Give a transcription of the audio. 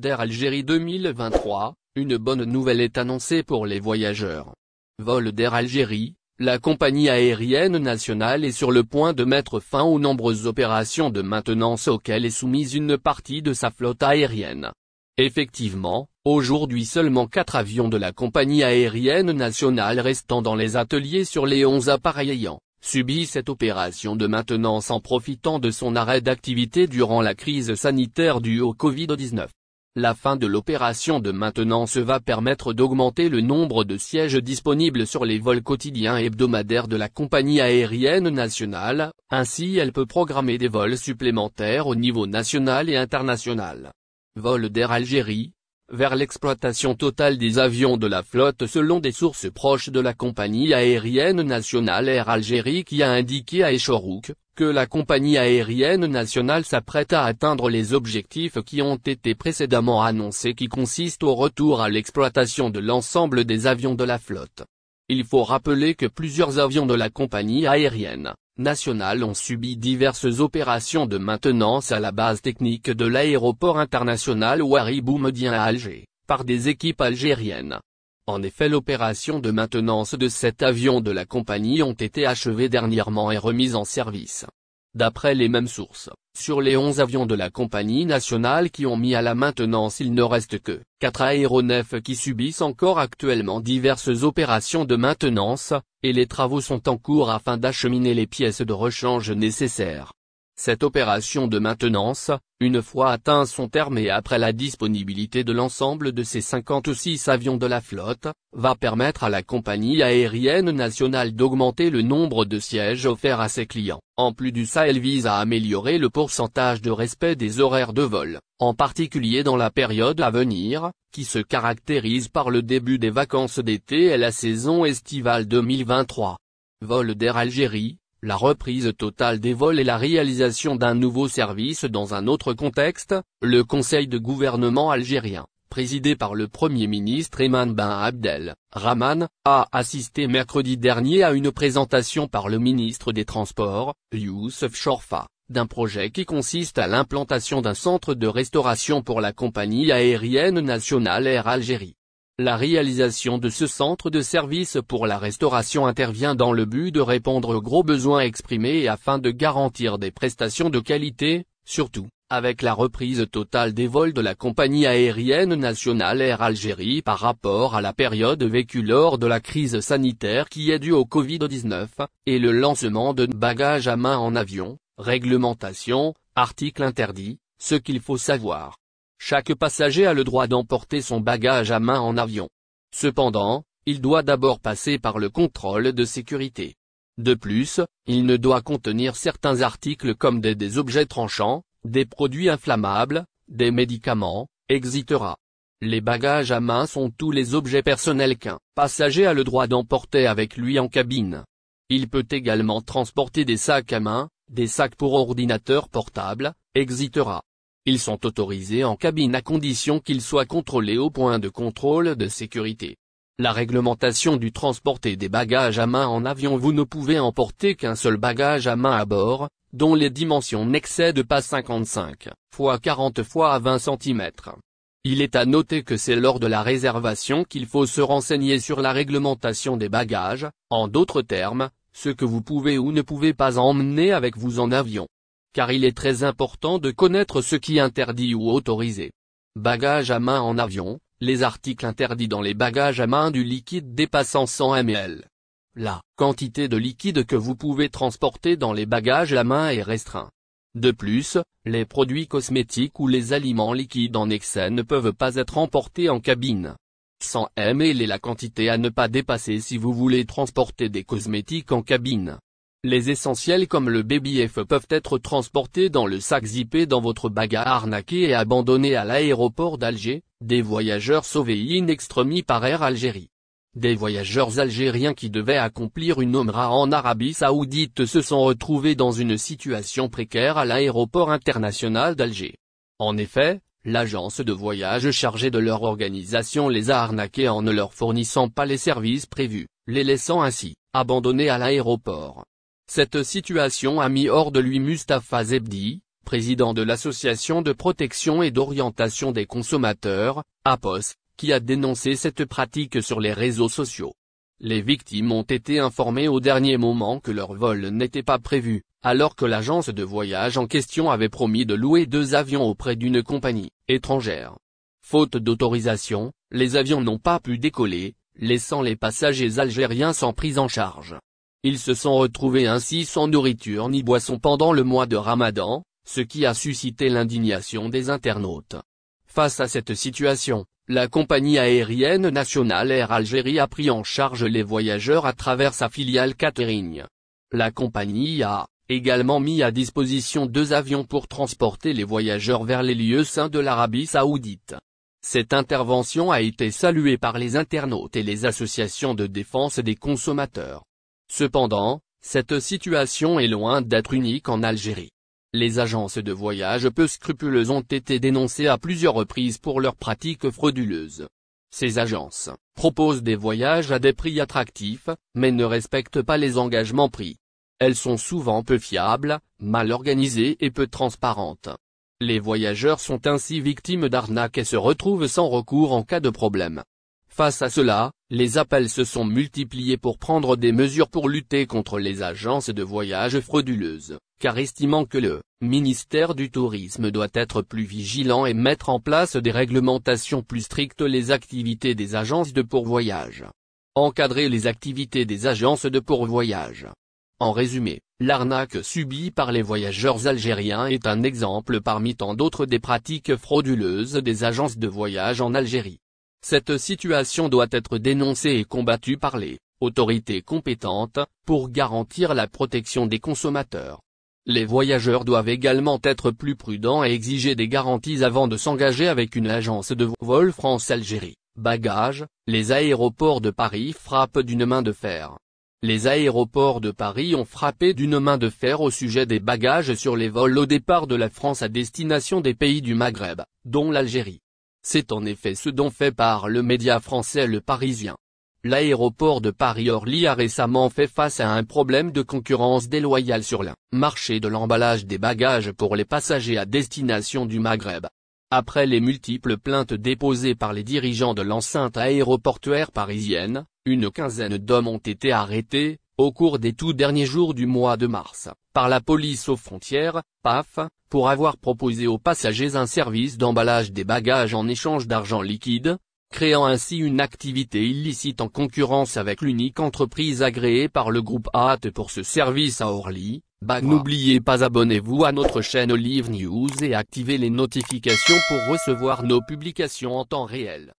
d'Air Algérie 2023, une bonne nouvelle est annoncée pour les voyageurs. Vol d'Air Algérie, la compagnie aérienne nationale est sur le point de mettre fin aux nombreuses opérations de maintenance auxquelles est soumise une partie de sa flotte aérienne. Effectivement, aujourd'hui seulement 4 avions de la compagnie aérienne nationale restant dans les ateliers sur les 11 appareils ayant subi cette opération de maintenance en profitant de son arrêt d'activité durant la crise sanitaire due au Covid-19. La fin de l'opération de maintenance va permettre d'augmenter le nombre de sièges disponibles sur les vols quotidiens et hebdomadaires de la compagnie aérienne nationale, ainsi elle peut programmer des vols supplémentaires au niveau national et international. Vol d'Air Algérie, vers l'exploitation totale des avions de la flotte selon des sources proches de la compagnie aérienne nationale Air Algérie qui a indiqué à Echorouk que la compagnie aérienne nationale s'apprête à atteindre les objectifs qui ont été précédemment annoncés qui consistent au retour à l'exploitation de l'ensemble des avions de la flotte. Il faut rappeler que plusieurs avions de la compagnie aérienne nationale ont subi diverses opérations de maintenance à la base technique de l'aéroport international Ouari Boumediene à Alger, par des équipes algériennes. En effet, l'opération de maintenance de 7 avions de la compagnie ont été achevées dernièrement et remises en service. D'après les mêmes sources, sur les 11 avions de la compagnie nationale qui ont mis à la maintenance il ne reste que 4 aéronefs qui subissent encore actuellement diverses opérations de maintenance, et les travaux sont en cours afin d'acheminer les pièces de rechange nécessaires. Cette opération de maintenance, une fois atteint son terme et après la disponibilité de l'ensemble de ces 56 avions de la flotte, va permettre à la compagnie aérienne nationale d'augmenter le nombre de sièges offerts à ses clients. En plus de ça, elle vise à améliorer le pourcentage de respect des horaires de vol, en particulier dans la période à venir, qui se caractérise par le début des vacances d'été et la saison estivale 2023. Vol d'Air Algérie, la reprise totale des vols et la réalisation d'un nouveau service dans un autre contexte, le Conseil de gouvernement algérien, présidé par le Premier ministre Eman Ben Abdel Rahman, a assisté mercredi dernier à une présentation par le ministre des Transports, Youssef Chorfa, d'un projet qui consiste à l'implantation d'un centre de restauration pour la compagnie aérienne nationale Air Algérie. La réalisation de ce centre de service pour la restauration intervient dans le but de répondre aux gros besoins exprimés et afin de garantir des prestations de qualité, surtout, avec la reprise totale des vols de la compagnie aérienne nationale Air Algérie par rapport à la période vécue lors de la crise sanitaire qui est due au Covid-19, et le lancement de bagages à main en avion, réglementation, article interdit, ce qu'il faut savoir. Chaque passager a le droit d'emporter son bagage à main en avion. Cependant, il doit d'abord passer par le contrôle de sécurité. De plus, il ne doit contenir certains articles comme des objets tranchants, des produits inflammables, des médicaments, etc. Les bagages à main sont tous les objets personnels qu'un passager a le droit d'emporter avec lui en cabine. Il peut également transporter des sacs à main, des sacs pour ordinateur portable, etc. Ils sont autorisés en cabine à condition qu'ils soient contrôlés au point de contrôle de sécurité. La réglementation du transporter des bagages à main en avion. Vous ne pouvez emporter qu'un seul bagage à main à bord, dont les dimensions n'excèdent pas 55 x 40 x 20 cm. Il est à noter que c'est lors de la réservation qu'il faut se renseigner sur la réglementation des bagages, en d'autres termes, ce que vous pouvez ou ne pouvez pas emmener avec vous en avion. Car il est très important de connaître ce qui est interdit ou autorisé. Bagages à main en avion, les articles interdits dans les bagages à main du liquide dépassant 100 ml. La quantité de liquide que vous pouvez transporter dans les bagages à main est restreinte. De plus, les produits cosmétiques ou les aliments liquides en excès ne peuvent pas être emportés en cabine. 100 ml est la quantité à ne pas dépasser si vous voulez transporter des cosmétiques en cabine. Les essentiels comme le baby-F peuvent être transportés dans le sac zippé dans votre bagage arnaqué et abandonné à l'aéroport d'Alger, des voyageurs sauvés in extremis par Air Algérie. Des voyageurs algériens qui devaient accomplir une Omra en Arabie Saoudite se sont retrouvés dans une situation précaire à l'aéroport international d'Alger. En effet, l'agence de voyage chargée de leur organisation les a arnaqués en ne leur fournissant pas les services prévus, les laissant ainsi abandonnés à l'aéroport. Cette situation a mis hors de lui Mustapha Zebdi, président de l'Association de protection et d'orientation des consommateurs, APOS, qui a dénoncé cette pratique sur les réseaux sociaux. Les victimes ont été informées au dernier moment que leur vol n'était pas prévu, alors que l'agence de voyage en question avait promis de louer 2 avions auprès d'une compagnie étrangère. Faute d'autorisation, les avions n'ont pas pu décoller, laissant les passagers algériens sans prise en charge. Ils se sont retrouvés ainsi sans nourriture ni boisson pendant le mois de Ramadan, ce qui a suscité l'indignation des internautes. Face à cette situation, la compagnie aérienne nationale Air Algérie a pris en charge les voyageurs à travers sa filiale catering. La compagnie a également mis à disposition 2 avions pour transporter les voyageurs vers les lieux saints de l'Arabie Saoudite. Cette intervention a été saluée par les internautes et les associations de défense des consommateurs. Cependant, cette situation est loin d'être unique en Algérie. Les agences de voyage peu scrupuleuses ont été dénoncées à plusieurs reprises pour leurs pratiques frauduleuses. Ces agences proposent des voyages à des prix attractifs, mais ne respectent pas les engagements pris. Elles sont souvent peu fiables, mal organisées et peu transparentes. Les voyageurs sont ainsi victimes d'arnaques et se retrouvent sans recours en cas de problème. Face à cela, les appels se sont multipliés pour prendre des mesures pour lutter contre les agences de voyage frauduleuses, car estimant que le ministère du Tourisme doit être plus vigilant et mettre en place des réglementations plus strictes les activités des agences de pourvoyage. Encadrer les activités des agences de pourvoyage. En résumé, l'arnaque subie par les voyageurs algériens est un exemple parmi tant d'autres des pratiques frauduleuses des agences de voyage en Algérie. Cette situation doit être dénoncée et combattue par les autorités compétentes, pour garantir la protection des consommateurs. Les voyageurs doivent également être plus prudents et exiger des garanties avant de s'engager avec une agence de vol France-Algérie. Bagages, les aéroports de Paris frappent d'une main de fer. Les aéroports de Paris ont frappé d'une main de fer au sujet des bagages sur les vols au départ de la France à destination des pays du Maghreb, dont l'Algérie. C'est en effet ce dont fait part le média français Le Parisien. L'aéroport de Paris-Orly a récemment fait face à un problème de concurrence déloyale sur le marché de l'emballage des bagages pour les passagers à destination du Maghreb. Après les multiples plaintes déposées par les dirigeants de l'enceinte aéroportuaire parisienne, une quinzaine d'hommes ont été arrêtés, au cours des tout derniers jours du mois de mars, par la police aux frontières, PAF, pour avoir proposé aux passagers un service d'emballage des bagages en échange d'argent liquide, créant ainsi une activité illicite en concurrence avec l'unique entreprise agréée par le groupe AAT pour ce service à Orly. N'oubliez pas, abonnez-vous à notre chaîne Olive News et activez les notifications pour recevoir nos publications en temps réel.